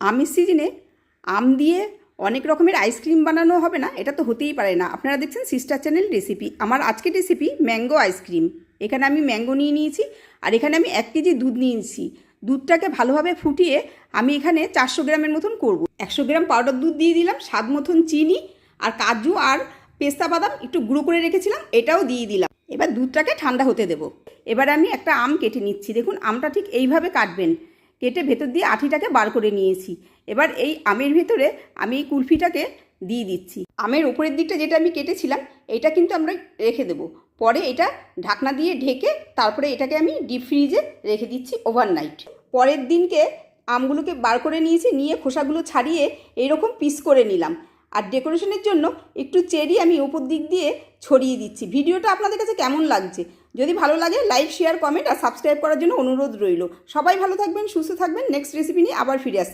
আমের সিজনে আম দিয়ে অনেক রকমের আইসক্রিম বানানো হবে না, এটা তো হতেই পারে না। আপনারা দেখছেন সিস্টার চ্যানেল রেসিপি। আমার আজকের রেসিপি ম্যাঙ্গো আইসক্রিম। এখানে আমি ম্যাঙ্গো নিয়ে নিয়েছি, আর এখানে আমি 1 কেজি দুধ নিয়েছি। দুধটাকে ভালোভাবে ফুটিয়ে আমি এখানে 400 গ্রামের মতন করব। 100 গ্রাম পাউডার দুধ দিয়ে দিলাম, স্বাদ মতন চিনি, আর কাজু আর পেস্তা বাদাম একটু গুঁড়ো করে রেখেছিলাম, এটাও দিয়ে দিলাম। এবার দুধটাকে ঠান্ডা হতে দেব। এবার আমি একটা আম কেটে নিচ্ছি। দেখুন, আমটা ঠিক এইভাবে কাটবেন, কেটে ভেতর দিয়ে আঠিটাকে বার করে নিয়েছি। এবার এই আমের ভেতরে আমি এই কুলফিটাকে দিয়ে দিচ্ছি। আমের ওপরের দিকটা যেটা আমি কেটেছিলাম এটা কিন্তু আমরা রেখে দেব। পরে এটা ঢাকনা দিয়ে ঢেকে তারপরে এটাকে আমি ডিপ ফ্রিজে রেখে দিচ্ছি ওভারনাইট। পরের দিনকে আমগুলোকে বার করে নিয়েছি, নিয়ে খোসাগুলো ছাড়িয়ে এইরকম পিস করে নিলাম। আর ডেকোরেশনের জন্য একটু চেরি আমি উপর দিক দিয়ে ছড়িয়ে দিচ্ছি। ভিডিওটা আপনাদের কাছে কেমন লাগছে? যদি ভালো লাগে লাইক, শেয়ার, কমেন্ট আর সাবস্ক্রাইব করার জন্য অনুরোধ রইল। সবাই ভালো থাকবেন, সুস্থ থাকবেন। নেক্সট রেসিপি নিয়ে আবার ফিরে আসছি।